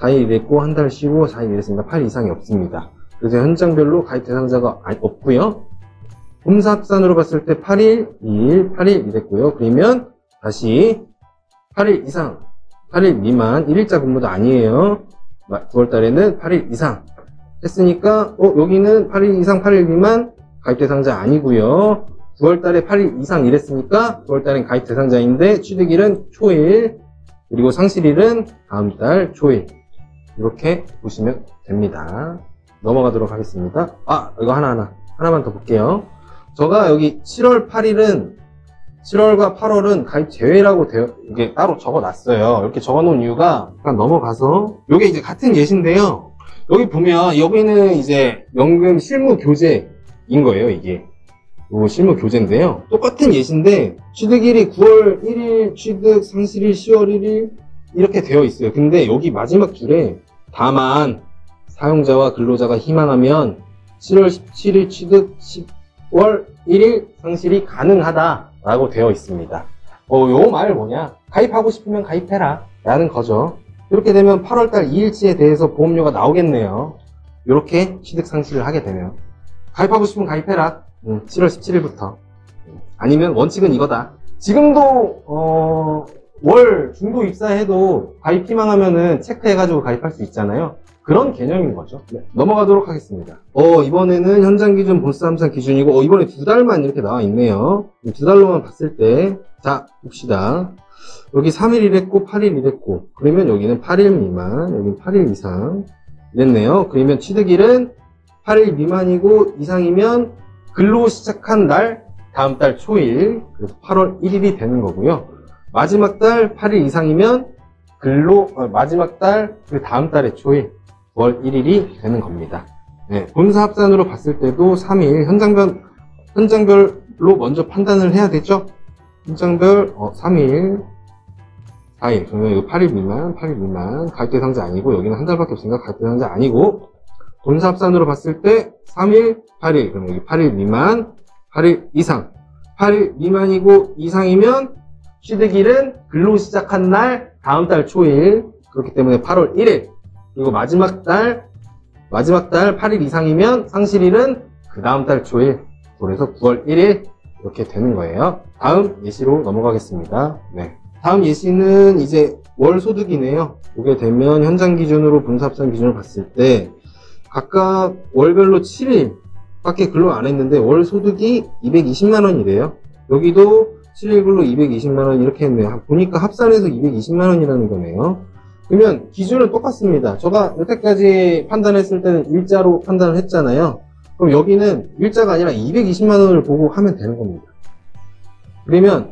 4일 일했고 한 달 쉬고 4일 일했으니까 8일 이상이 없습니다. 그래서 현장별로 가입 대상자가 없고요. 본사 합산으로 봤을 때 8일, 2일, 8일 일했고요. 그러면 다시 8일 이상, 8일 미만, 1일자 근무도 아니에요. 9월 달에는 8일 이상 했으니까 여기는 8일 이상, 8일 미만 가입 대상자 아니고요. 9월 달에 8일 이상 일했으니까 9월 달엔 가입 대상자인데 취득일은 초일, 그리고 상실일은 다음 달 초일. 이렇게 보시면 됩니다. 넘어가도록 하겠습니다. 이거 하나만 더 볼게요. 제가 여기 7월 8일은 7월과 8월은 가입 제외라고 이게 따로 적어놨어요. 이렇게 적어놓은 이유가 잠깐 넘어가서 이게 이제 같은 예시인데요. 여기 보면 여기는 이제 연금 실무 교재인 거예요. 이게 실무 교재인데요. 똑같은 예시인데 취득일이 9월 1일 취득, 상실일 10월 1일 이렇게 되어 있어요. 근데 여기 마지막 줄에 다만 사용자와 근로자가 희망하면 7월 17일 취득, 10월 1일 상실이 가능하다라고 되어 있습니다. 요 말 뭐냐? 가입하고 싶으면 가입해라 라는 거죠. 이렇게 되면 8월달 2일치에 대해서 보험료가 나오겠네요. 이렇게 취득 상실을 하게 되면 가입하고 싶으면 가입해라. 7월 17일부터. 아니면 원칙은 이거다. 지금도 월 중도 입사해도 가입 희망하면은 체크해가지고 가입할 수 있잖아요. 그런 개념인 거죠. 네, 넘어가도록 하겠습니다. 이번에는 현장 기준, 본사 합산 기준이고, 이번에 2달만 이렇게 나와 있네요. 2달로만 봤을 때, 자, 봅시다. 여기 3일 일했고, 8일 일했고, 그러면 여기는 8일 미만, 여기는 8일 이상 이랬네요. 그러면 취득일은 8일 미만이고, 이상이면 근로 시작한 날, 다음 달 초일, 그래서 8월 1일이 되는 거고요. 마지막 달 8일 이상이면 마지막 달, 그 다음 달의 초일, 9월 1일이 되는 겁니다. 네, 본사 합산으로 봤을 때도 3일, 현장별로 먼저 판단을 해야 되죠? 현장별, 3일, 4일, 그러면 이거 8일 미만, 가입 대상자 아니고, 여기는 한 달밖에 없으니까 가입 대상자 아니고, 본사 합산으로 봤을 때 3일, 8일, 그러면 여기 8일 미만, 8일 이상, 8일 미만이고 이상이면 취득일은 근로 시작한 날, 다음 달 초일, 그렇기 때문에 8월 1일, 그리고 마지막 달 8일 이상이면 상실일은 그 다음 달 초일, 그래서 9월 1일 이렇게 되는 거예요. 다음 예시로 넘어가겠습니다. 네. 다음 예시는 이제 월 소득이네요. 보게 되면 현장 기준으로 본사 합산 기준을 봤을 때 각각 월별로 7일 밖에 근로 안 했는데 월 소득이 220만 원이래요. 여기도 7일 근로 220만 원 이렇게 했네요. 보니까 합산해서 220만 원이라는 거네요. 그러면 기준은 똑같습니다. 제가 여태까지 판단했을 때는 일자로 판단을 했잖아요. 그럼 여기는 일자가 아니라 220만원을 보고 하면 되는 겁니다. 그러면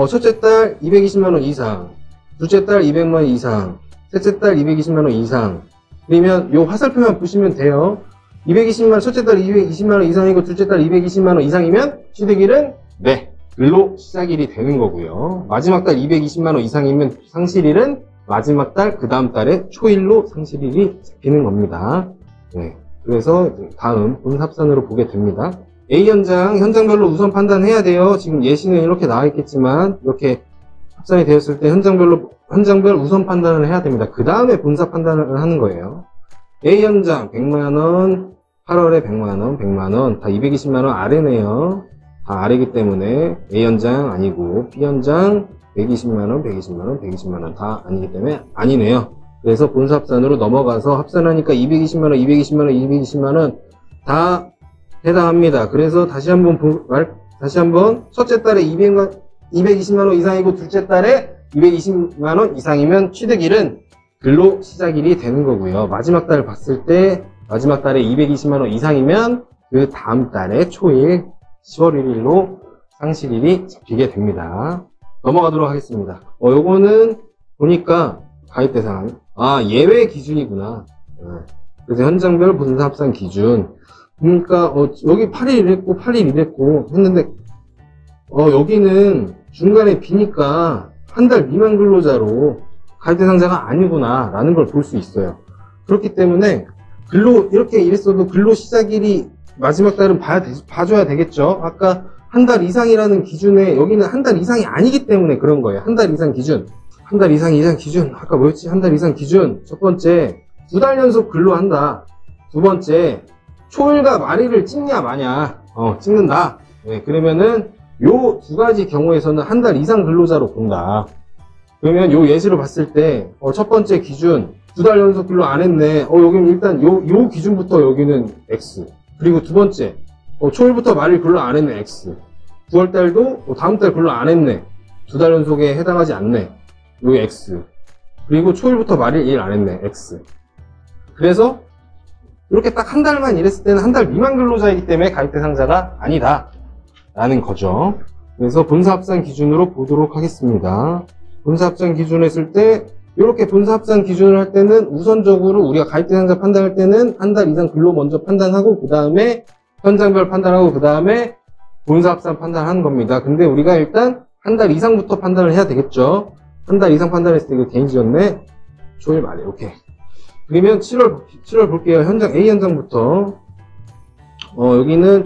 첫째 딸 220만원 이상, 둘째 딸 200만원 이상, 셋째 딸 220만원 이상. 그러면 요 화살표만 보시면 돼요. 220만원, 첫째 딸 220만원 이상이고 둘째 딸 220만원 이상이면 취득일은 네, 근로 시작일이 되는 거고요. 마지막 달 220만원 이상이면 상실일은 마지막 달 그 다음 달에 초일로 상실일이 잡히는 겁니다. 네, 그래서 다음 분합산으로 보게 됩니다. A 현장별로 우선 판단해야 돼요. 지금 예시는 이렇게 나와 있겠지만 이렇게 합산이 되었을 때 현장별 우선 판단을 해야 됩니다. 그 다음에 분사 판단을 하는 거예요. A 현장 100만원, 8월에 100만원, 100만원 다 220만원 아래네요. 다 아래이기 때문에 A 현장 아니고 B 현장 120만원, 120만원, 120만원 다 아니기 때문에 아니네요. 그래서 분사 합산으로 넘어가서 합산하니까 220만원, 220만원, 220만원 다 해당합니다. 그래서 다시 한번 첫째 달에 220만원 이상이고 둘째 달에 220만원 이상이면 취득일은 근로 시작일이 되는 거고요. 마지막 달을 봤을 때 마지막 달에 220만원 이상이면 그 다음 달에 초일 10월 1일로 상실일이 잡히게 됩니다. 넘어가도록 하겠습니다. 요거는 보니까 가입 대상 예외 기준이구나. 그래서 현장별 분사 합산 기준. 그러니까 여기 8일 이랬고 8일 이랬고 했는데 여기는 중간에 비니까 한 달 미만 근로자로 가입 대상자가 아니구나 라는 걸 볼 수 있어요. 그렇기 때문에 이렇게 이랬어도 근로 시작일이 마지막 달은 봐줘야 되겠죠. 아까 한 달 이상이라는 기준에 여기는 한 달 이상이 아니기 때문에 그런 거예요. 한 달 이상 기준. 한 달 이상 기준. 아까 뭐였지? 한 달 이상 기준. 첫 번째, 2달 연속 근로한다. 두 번째, 초일과 말일을 찍냐 마냐. 찍는다. 네, 그러면은 요 두 가지 경우에서는 한 달 이상 근로자로 본다. 그러면 요 예시를 봤을 때 첫 번째 기준 2달 연속 근로 안 했네. 여기는 일단 요 기준부터 여기는 X. 그리고 두 번째 초일부터 말일 근로 안 했네. X. 9월달도 다음 달 근로 안 했네. 2달 연속에 해당하지 않네. 요 X. 그리고 초일부터 말일 일 안 했네. X. 그래서 이렇게 딱 한 달만 일했을 때는 한 달 미만 근로자이기 때문에 가입 대상자가 아니다 라는 거죠. 그래서 분사합산 기준으로 보도록 하겠습니다. 분사합산 기준 했을 때 이렇게 분사합산 기준을 할 때는 우선적으로 우리가 가입 대상자 판단할 때는 한 달 이상 근로 먼저 판단하고 그 다음에 현장별 판단하고 그 다음에 분사합산 판단하는 겁니다. 근데 우리가 일단 한 달 이상부터 판단을 해야 되겠죠. 한 달 이상 판단했을 때 이거 개인 지었네. 초일 말일. 오케이. 그러면 7월 볼게요. A 현장부터 여기는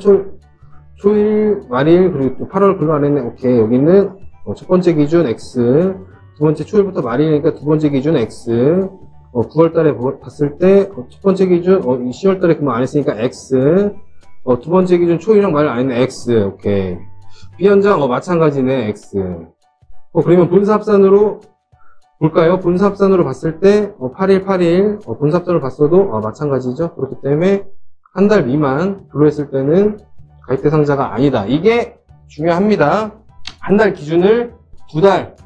초일 말일 그리고 또 8월 근로 안 했네. 오케이. 여기는 첫 번째 기준 X. 두 번째 초일부터 말일이니까 두 번째 기준 X. 9월 달에 봤을 때 첫 번째 기준 10월 달에 근무 안 했으니까 X. 두 번째 기준 초일이랑 말일 안 했네. X. 오케이. B 현장 마찬가지네. X. 그러면 분사합산으로 볼까요? 분사합산으로 봤을 때 8일 분사합산으로 봤어도 마찬가지죠. 그렇기 때문에 한 달 미만 근로했을 때는 가입 대상자가 아니다. 이게 중요합니다. 한 달 기준을 2달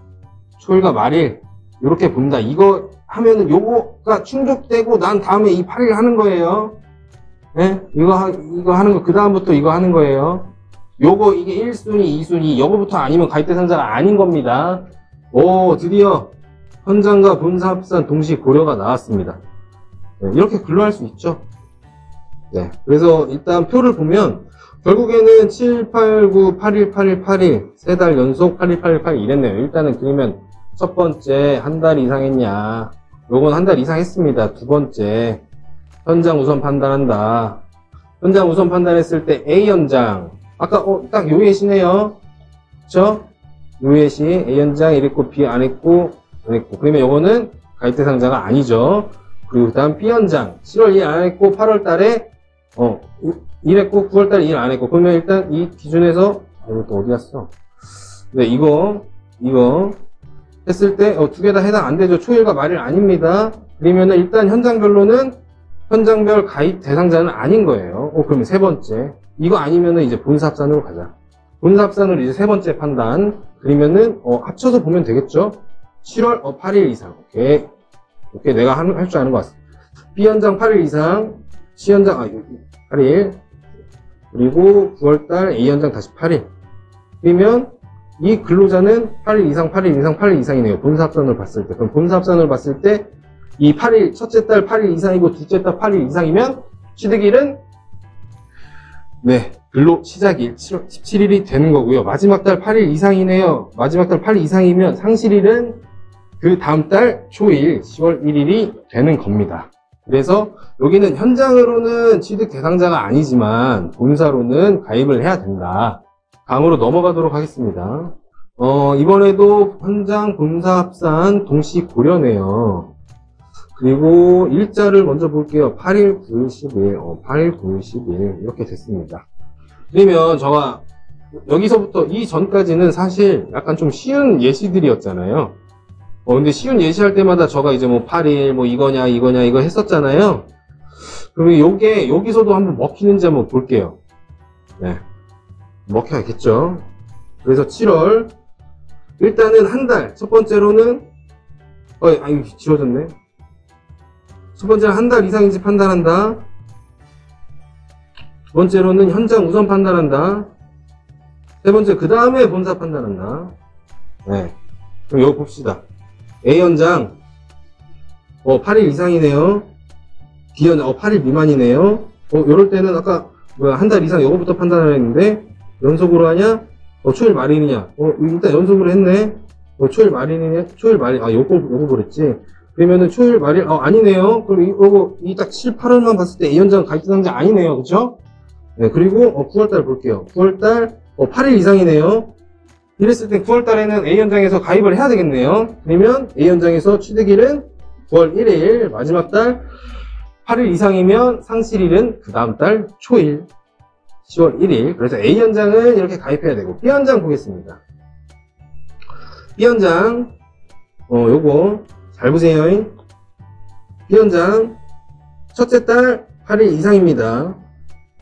초일과 말일 이렇게 본다. 이거 하면은 요거가 충족되고 난 다음에 이 8일 하는 거예요. 네? 이거 하는 거 그 다음부터 이거 하는 거예요. 요거 이게 1순위, 2순위 요거부터 아니면 가입 대상자가 아닌 겁니다. 드디어 현장과 분사합산 동시 고려가 나왔습니다. 네, 이렇게 근로할 수 있죠. 네, 그래서 일단 표를 보면 결국에는 7, 8, 9, 8일, 8일, 8일 3달 연속 8일, 8일, 8일 이랬네요. 일단은 그러면 첫 번째 한 달 이상 했냐, 요건 한 달 이상 했습니다. 두 번째 현장 우선 판단한다. 현장 우선 판단했을 때 A 현장 아까 딱 요 예시네요. 그쵸? 요 예시 A 현장 이랬고 B 안 했고 그러면 요거는 가입 대상자가 아니죠. 그리고 그 다음 B 현장 7월 2일 안 했고 8월 달에 일했고 9월 달에 일 안 했고 그러면 일단 이 기준에서 이것도 어디 갔어? 네, 이거 했을 때 두 개 다 해당 안 되죠. 초일과 말일 아닙니다. 그러면은 일단 현장별로는 현장별 가입 대상자는 아닌 거예요. 그러면 세 번째 이거 아니면은 이제 분사합산으로 가자. 분사합산으로 이제 세 번째 판단. 그러면은 합쳐서 보면 되겠죠. 7월 8일 이상. 오케이. 오케이, 내가 할 줄 아는 거 같아. B 현장 8일 이상, C 현장, 8일. 그리고 9월달 A 현장 다시 8일. 그러면 이 근로자는 8일 이상, 8일 이상, 8일 이상이네요. 본사합산으로 봤을 때. 그럼 본사합산으로 봤을 때 이 8일, 첫째 달 8일 이상이고 둘째 달 8일 이상이면 취득일은 네, 근로 시작일 7월 17일이 되는 거고요. 마지막 달 8일 이상이네요. 마지막 달 8일 이상이면 상실일은 그 다음 달 초일 10월 1일이 되는 겁니다. 그래서 여기는 현장으로는 취득 대상자가 아니지만 본사로는 가입을 해야 된다. 다음으로 넘어가도록 하겠습니다. 이번에도 현장 본사 합산 동시 고려네요. 그리고 일자를 먼저 볼게요. 8일, 9일, 10일, 8일, 9일, 10일 이렇게 됐습니다. 그러면 제가 여기서부터 이 전까지는 사실 약간 좀 쉬운 예시들이었잖아요. 근데 쉬운 예시할 때마다 제가 이제 뭐 8일, 뭐 이거냐 이거 했었잖아요. 그러면 요게 여기서도 한번 먹히는지 한번 볼게요. 네, 먹혀야겠죠. 그래서 7월 일단은 한 달, 첫 번째로는 지워졌네. 첫 번째는 한 달 이상인지 판단한다. 두 번째로는 현장 우선 판단한다. 세 번째 그 다음에 본사 판단한다. 네, 그럼 이거 봅시다. A 현장 8일 이상이네요. B 현장 8일 미만이네요. 요럴 때는 아까 한 달 이상 요거부터 판단을 했는데 연속으로 하냐? 초일 말일이냐? 일단 연속으로 했네. 초일 말일이냐? 초일 말일, 요거 그랬지. 그러면은 초일 말일, 아니네요. 그럼 요거, 딱 7, 8월만 봤을 때 A 현장 가입 대상자 아니네요. 그쵸? 네, 그리고, 9월달 볼게요. 9월달, 8일 이상이네요. 이랬을 때 9월달에는 A 현장에서 가입을 해야 되겠네요. 그러면 A 현장에서 취득일은 9월 1일, 마지막 달 8일 이상이면 상실일은 그 다음 달 초일, 10월 1일. 그래서 A 현장은 이렇게 가입해야 되고, B 현장 보겠습니다. B 현장, 요거, 잘 보세요. B 현장, 첫째 달 8일 이상입니다.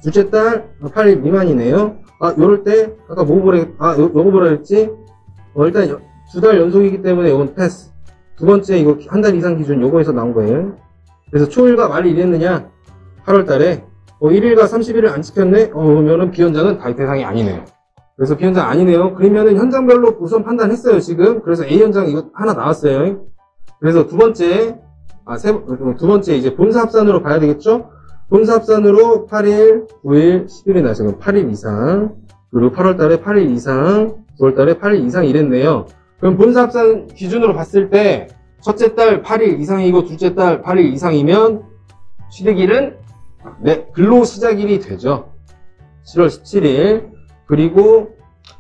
둘째 달 8일 미만이네요. 요럴 때, 아까 요거 뭐라 그랬지? 일단, 2달 연속이기 때문에 요건 패스. 두 번째, 이거 한 달 이상 기준 요거에서 나온 거예요. 그래서 초일과 말일 이랬느냐? 8월 달에, 1일과 30일을 안 지켰네? 그러면은 B 현장은 가입 대상이 아니네요. 그래서 B 현장 아니네요. 그러면은 현장별로 우선 판단했어요, 지금. 그래서 A 현장 이거 하나 나왔어요. 그래서 두 번째, 이제 본사 합산으로 봐야 되겠죠? 본사 합산으로 8일, 9일, 10일이 나왔어요. 8일 이상. 그리고 8월 달에 8일 이상, 9월 달에 8일 이상 이랬네요. 그럼 본사 합산 기준으로 봤을 때, 첫째 달 8일 이상이고, 둘째 달 8일 이상이면, 취득일은, 네, 근로 시작일이 되죠. 7월 17일. 그리고,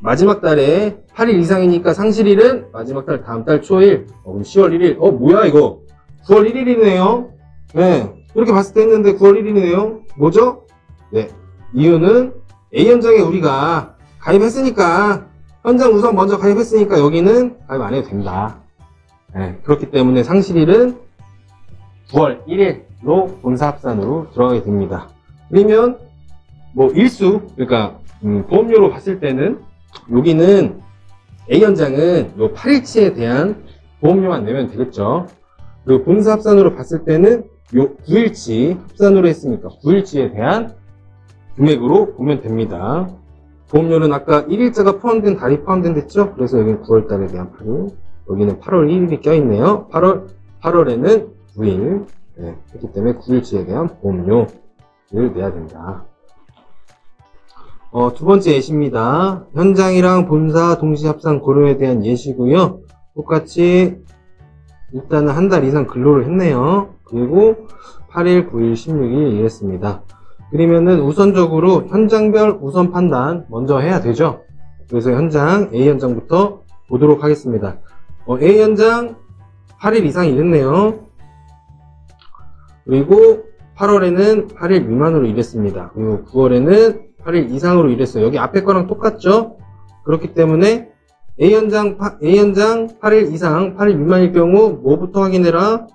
마지막 달에 8일 이상이니까 상실일은 마지막 달 다음 달 초일. 그럼 10월 1일. 뭐야 이거? 9월 1일이네요. 네. 이렇게 봤을 때 했는데 9월 1일이네요. 뭐죠? 네. 이유는 A 현장에 우리가 가입했으니까 현장 우선 먼저 가입했으니까 여기는 가입 안 해도 된다. 네. 그렇기 때문에 상실일은 9월 1일로 본사 합산으로 들어가게 됩니다. 그러면 뭐 일수, 그러니까 보험료로 봤을 때는 여기는 A 현장은 요 8일치에 대한 보험료만 내면 되겠죠. 그리고 본사 합산으로 봤을 때는 요 9일치 합산으로 했으니까 9일치에 대한 금액으로 보면 됩니다. 보험료는 아까 1일자가 포함된 달이 포함된 됐죠? 그래서 여기는 9월달에 대한 8일, 여기는 8월 1일이 껴있네요. 8월에는 9일. 네, 그렇기 때문에 9일치에 대한 보험료를 내야 된다. 두 번째 예시입니다. 현장이랑 본사 동시 합산 고려에 대한 예시고요. 똑같이 일단은 한 달 이상 근로를 했네요. 그리고 8일, 9일, 16일 이랬습니다. 그러면은 우선적으로 현장별 우선 판단 먼저 해야 되죠. 그래서 현장, A 현장부터 보도록 하겠습니다. A 현장 8일 이상 일했네요. 그리고 8월에는 8일 미만으로 일했습니다. 그리고 9월에는 8일 이상으로 일했어요. 여기 앞에 거랑 똑같죠? 그렇기 때문에 A 현장 8일 이상, 8일 미만일 경우 뭐부터 확인해라?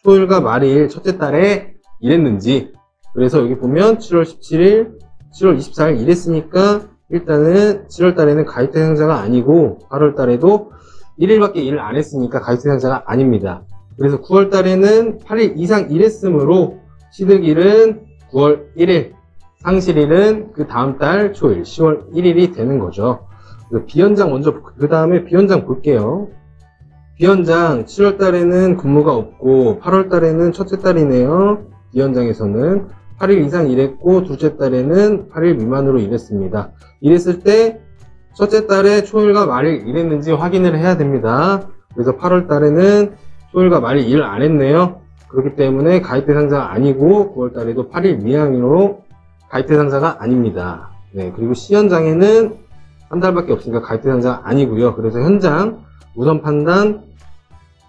초일과 말일, 첫째 달에 일했는지. 그래서 여기 보면 7월 17일, 7월 24일 일했으니까 일단은 7월 달에는 가입 대상자가 아니고 8월 달에도 1일밖에 일을 안 했으니까 가입 대상자가 아닙니다. 그래서 9월 달에는 8일 이상 일했으므로 취득일은 9월 1일, 상실일은 그 다음 달 초일 10월 1일이 되는 거죠. 비연장 먼저, 그 다음에 비연장 볼게요. 비연장 7월 달에는 근무가 없고 8월 달에는 첫째 달이네요. 비연장에서는 8일 이상 일했고 둘째 달에는 8일 미만으로 일했습니다. 일했을 때 첫째 달에 초일과 말일 일했는지 확인을 해야 됩니다. 그래서 8월 달에는 초일과 말일 일을 안 했네요. 그렇기 때문에 가입 대상자가 아니고 9월 달에도 8일 미만으로 가입 대상자가 아닙니다. 네, 그리고 C연장에는 한 달밖에 없으니까 가입 대상자가 아니고요. 그래서 현장 우선 판단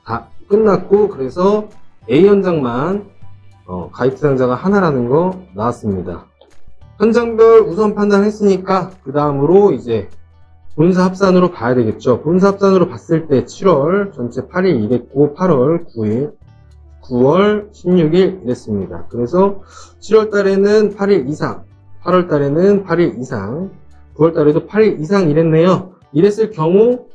다 끝났고, 그래서 A현장만 가입 대상자가 하나라는 거 나왔습니다. 현장별 우선 판단했으니까 그 다음으로 이제 본사 합산으로 봐야 되겠죠. 본사 합산으로 봤을 때 7월 전체 8일 일했고 8월 9일, 9월 16일 일했습니다. 그래서 7월 달에는 8일 이상, 8월 달에는 8일 이상, 9월 달에도 8일 이상 일했네요. 일했을 경우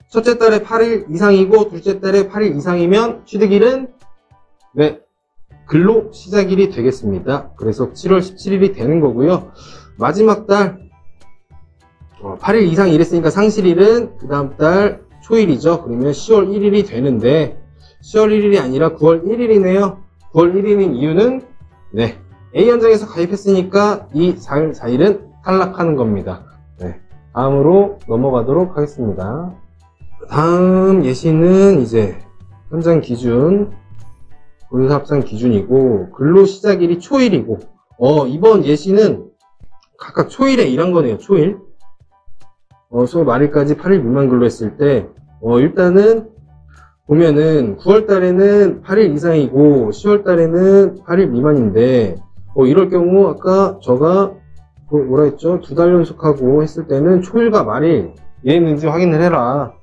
첫째 달에 8일 이상이고 둘째 달에 8일 이상이면 취득일은 네, 근로 시작일이 되겠습니다. 그래서 7월 17일이 되는 거고요. 마지막 달 8일 이상 일했으니까 상실일은 그 다음 달 초일이죠. 그러면 10월 1일이 되는데 10월 1일이 아니라 9월 1일이네요. 9월 1일인 이유는 네, A현장에서 가입했으니까 이 4일 4일은 탈락하는 겁니다. 네, 다음으로 넘어가도록 하겠습니다. 다음 예시는 이제 현장 기준, 본사 합산 기준이고 근로 시작일이 초일이고 이번 예시는 각각 초일에 일한 거네요. 초일. 소 말일까지 8일 미만 근로했을 때 일단은 보면은 9월 달에는 8일 이상이고 10월 달에는 8일 미만인데 이럴 경우 아까 저가 뭐라 했죠? 2달 연속하고 했을 때는 초일과 말일 일했는지 확인을 해라.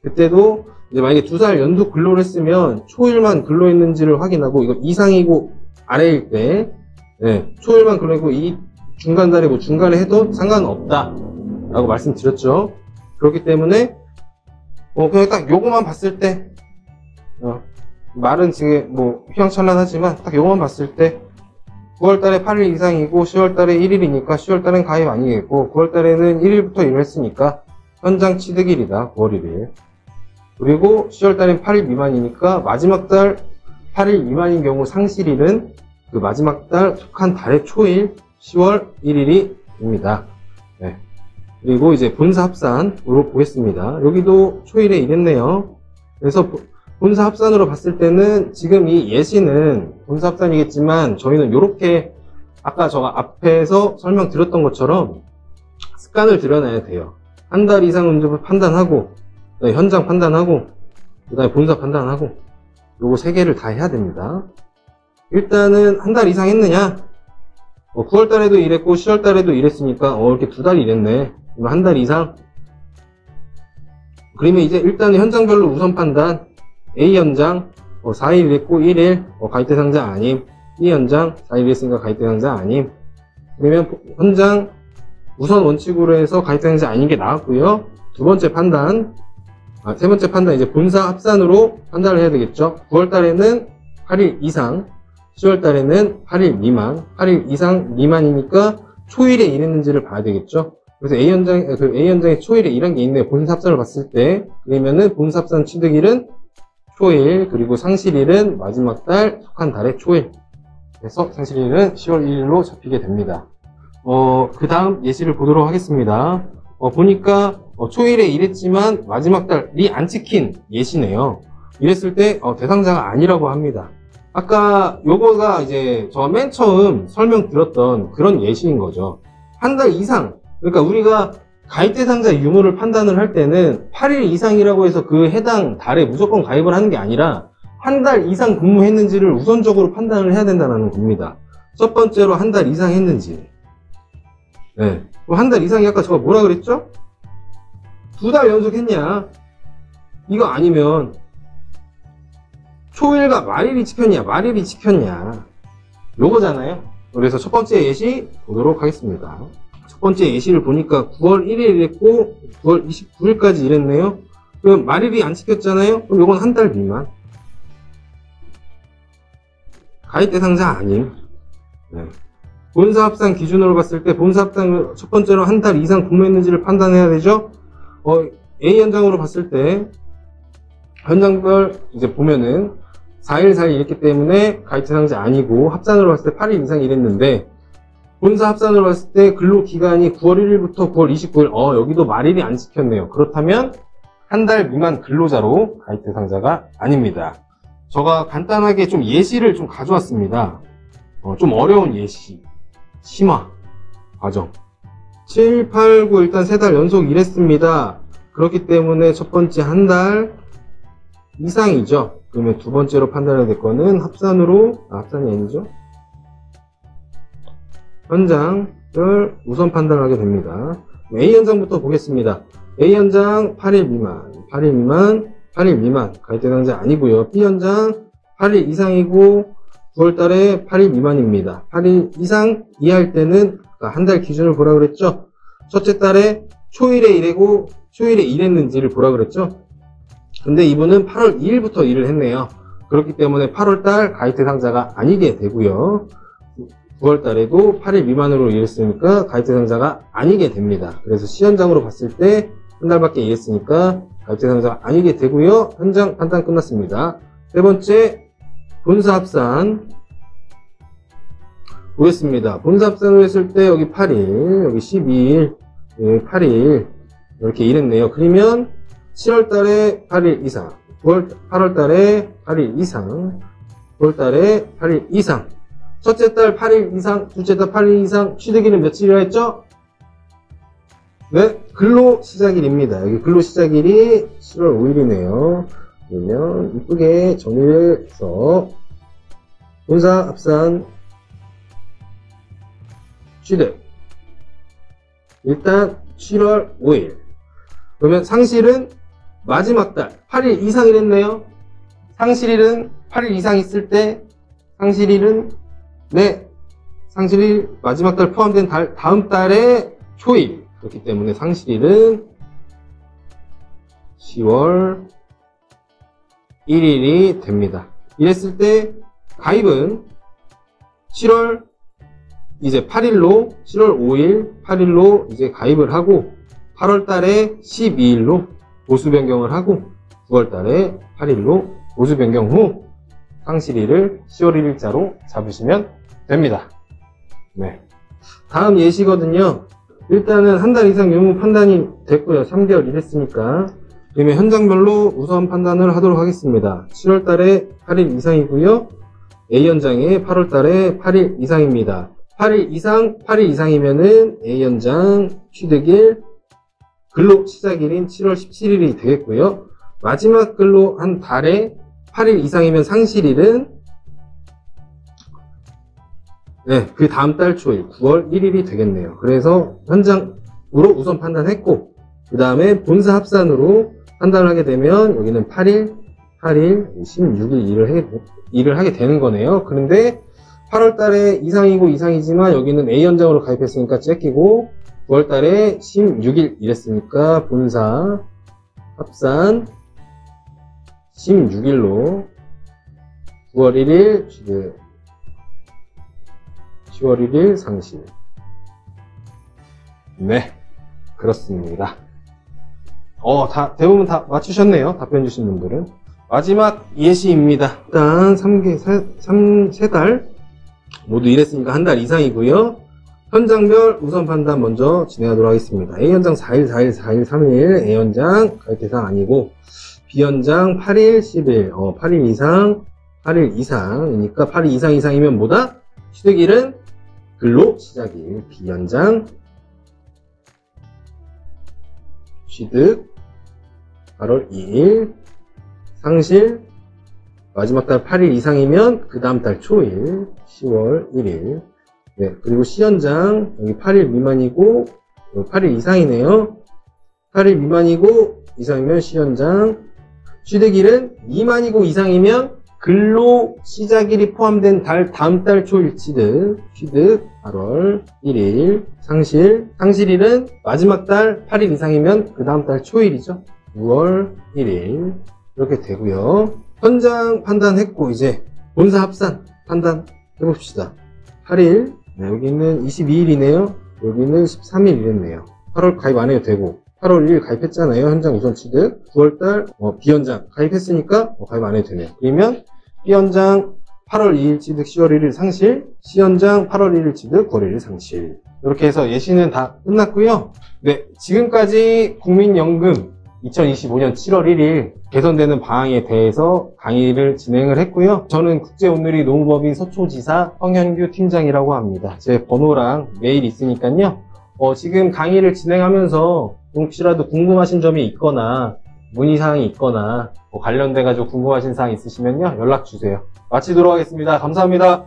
그때도 이제 만약에 2달 연속 근로를 했으면 초일만 근로했는지를 확인하고, 이거 이상이고 아래일 때 네, 초일만 근로했고 이 중간 달에 뭐 중간에 해도 상관없다 라고 말씀드렸죠. 그렇기 때문에 그냥 딱 요거만 봤을 때 말은 지금 뭐 휘황찬란하지만 딱 요거만 봤을 때 9월 달에 8일 이상이고 10월 달에 1일이니까 10월 달엔 가입 아니겠고 9월 달에는 1일부터 일을 했으니까 현장 취득일이다. 9월 1일. 그리고 10월 달엔 8일 미만이니까 마지막 달 8일 미만인 경우 상실일은 그 마지막 달 속한 달의 초일 10월 1일이 됩니다. 네. 그리고 이제 본사 합산으로 보겠습니다. 여기도 초일에 일했네요. 그래서 본사 합산으로 봤을 때는 지금 이 예시는 본사 합산이겠지만 저희는 이렇게 아까 제가 앞에서 설명드렸던 것처럼 습관을 들여놔야 돼요. 한 달 이상 운접을 판단하고 현장 판단하고 그 다음에 본사 판단하고 요거 3개를 다 해야 됩니다. 일단은 한 달 이상 했느냐 9월 달에도 일했고 10월 달에도 일했으니까 이렇게 2달 일했네. 그러면 한 달 이상. 그러면 이제 일단은 현장별로 우선 판단. A현장 4일 일했고 1일 가입 대상자 아님. B현장 4일 일했으니까 가입 대상자 아님. 그러면 현장 우선 원칙으로 해서 가입 대상자 아닌 게 나왔고요. 두 번째 판단, 세 번째 판단 이제 본사 합산으로 판단을 해야 되겠죠. 9월 달에는 8일 이상, 10월 달에는 8일 미만, 8일 이상 미만이니까 초일에 일했는지를 봐야 되겠죠. 그래서 A현장에 초일에 일한 게 있네요. 본사 합산을 봤을 때. 그러면은 본사 합산 취득일은 초일, 그리고 상실일은 마지막 달 속한 달의 초일. 그래서 상실일은 10월 1일로 잡히게 됩니다. 그 다음 예시를 보도록 하겠습니다. 보니까 초일에 일했지만 마지막 달이 안 찍힌 예시네요. 이랬을 때 대상자가 아니라고 합니다. 아까 요거가 이제 저 맨 처음 설명드렸던 그런 예시인 거죠. 한 달 이상, 그러니까 우리가 가입 대상자 유무를 판단을 할 때는 8일 이상이라고 해서 그 해당 달에 무조건 가입을 하는 게 아니라 한 달 이상 근무했는지를 우선적으로 판단을 해야 된다는 겁니다. 첫 번째로 한 달 이상 했는지. 네. 한 달 이상이 아까 제가 뭐라 그랬죠? 2달 연속 했냐? 이거 아니면 초일과 말일이 찍혔냐? 말일이 찍혔냐? 요거잖아요. 그래서 첫 번째 예시 보도록 하겠습니다. 첫 번째 예시를 보니까 9월 1일 일했고 9월 29일까지 일했네요. 그럼 말일이 안 찍혔잖아요. 그럼 요건 한 달 미만. 가입 대상자 아님. 네. 본사 합산 기준으로 봤을 때 본사 합산 첫 번째로 한 달 이상 근무했는지를 판단해야 되죠. A 현장으로 봤을 때 현장별 이제 보면은 4일 4일 이랬기 때문에 가입 대상자 아니고 합산으로 봤을 때 8일 이상 일했는데 본사 합산으로 봤을 때 근로기간이 9월 1일부터 9월 29일 여기도 말일이 안 지켰네요. 그렇다면 한 달 미만 근로자로 가입 대상자가 아닙니다. 제가 간단하게 좀 예시를 좀 가져왔습니다. 좀 어려운 예시 심화 과정 7, 8, 9 일단 3달 연속 일했습니다. 그렇기 때문에 첫 번째 한 달 이상이죠. 그러면 두 번째로 판단해야 될 거는 합산이 아니죠. 현장을 우선 판단하게 됩니다. A 현장부터 보겠습니다. A 현장 8일 미만 가입 대상자 아니고요. B 현장 8일 이상이고 9월달에 8일 미만입니다. 8일 이상 이하일 때는 한 달 기준을 보라 그랬죠. 첫째 달에 초일에 일했는지를 보라 그랬죠. 근데 이분은 8월 2일부터 일을 했네요. 그렇기 때문에 8월달 가입 대상자가 아니게 되고요. 9월달에도 8일 미만으로 일했으니까 가입 대상자가 아니게 됩니다. 그래서 C 현장으로 봤을 때 한 달밖에 일했으니까 가입 대상자가 아니게 되고요. 현장 판단 끝났습니다. 세 번째 본사 합산 보겠습니다. 본사 합산을 했을 때 여기 8일, 여기 12일, 여기 8일 이렇게 일했네요. 그러면 7월달에 8일 이상, 8월달에 8일 이상, 9월달에 8일 이상, 첫째 달 8일 이상, 둘째 달 8일 이상, 취득일은 며칠이라 했죠? 네, 근로 시작일입니다. 여기 근로 시작일이 7월 5일이네요. 그러면 이쁘게 정리를 해서 본사 합산 취득 일단 7월 5일 그러면 상실은 마지막 달 8일 이상 일했네요. 상실일은 8일 이상 있을 때 상실일은 상실일 마지막 달 포함된 다음 달의 초일 그렇기 때문에 상실일은 10월 1일이 됩니다. 이랬을 때 가입은 7월 8일 5일 8일로 이제 가입을 하고 8월 달에 12일로 보수 변경을 하고 9월 달에 8일로 보수 변경 후 상실일을 10월 1일자로 잡으시면 됩니다. 네. 다음 예시거든요. 일단은 한 달 이상 유무 판단이 됐고요. 3개월 일했으니까. 그러면 현장별로 우선 판단을 하도록 하겠습니다. 7월 달에 8일 이상이고요. A 현장에 8월 달에 8일 이상입니다. 8일 이상이면은 A 현장 취득일, 근로 시작일인 7월 17일이 되겠고요. 마지막 근로 한 달에 8일 이상이면 상실일은 그 다음 달 초일 9월 1일이 되겠네요. 그래서 현장으로 우선 판단했고 그 다음에 본사 합산으로 판단을 하게 되면 여기는 8일 16일 일을 하게 되는 거네요. 그런데 8월 달에 이상이지만 여기는 A 현장으로 가입했으니까 째끼고 9월 달에 16일 일했으니까 본사 합산 16일로 9월 1일 취득 10월 1일 상실. 네, 그렇습니다. 대부분 다 맞추셨네요. 답변 주신 분들은. 마지막 예시입니다. 일단 3달 모두 일했으니까 한 달 이상이고요. 현장별 우선 판단 먼저 진행하도록 하겠습니다. A 현장 4일, 3일, A 현장 가입 대상 아니고 B 현장 8일, 10일, 8일 이상이니까 8일 이상이면 뭐다? 취득일은 근로 시작일 B 현장 취득 8월 2일 상실 마지막 달 8일 이상이면 그 다음 달 초일 10월 1일 네, 그리고 C 현장 여기 8일 미만이고 8일 이상이네요. 8일 미만이고 이상이면 C 현장 취득일은 미만이고 이상이면 근로 시작일이 포함된 다음 달 초일 취득 8월 1일 상실일은 마지막 달 8일 이상이면 그 다음 달 초일이죠. 9월 1일 이렇게 되고요. 현장 판단했고 이제 본사 합산 판단해봅시다. 8일, 네, 여기는 22일이네요. 여기는 13일이랬네요. 8월 가입 안 해도 되고, 8월 1일 가입했잖아요. 현장 우선 취득. 9월달 B현장 가입했으니까 가입 안 해도 되네요. 그러면 B현장 8월 2일 취득, 10월 1일 상실, C현장 8월 1일 취득, 9월 1일 상실. 이렇게 해서 예시는 다 끝났고요. 네, 지금까지 국민연금 2025년 7월 1일 개선되는 방안에 대해서 강의를 진행을 했고요. 저는 국제온누리 노무법인 서초지사 성현규 팀장이라고 합니다. 제 번호랑 메일 있으니까요. 지금 강의를 진행하면서 혹시라도 궁금하신 점이 있거나 문의사항이 있거나 관련돼가지고 궁금하신 사항 있으시면요, 연락 주세요. 마치도록 하겠습니다. 감사합니다.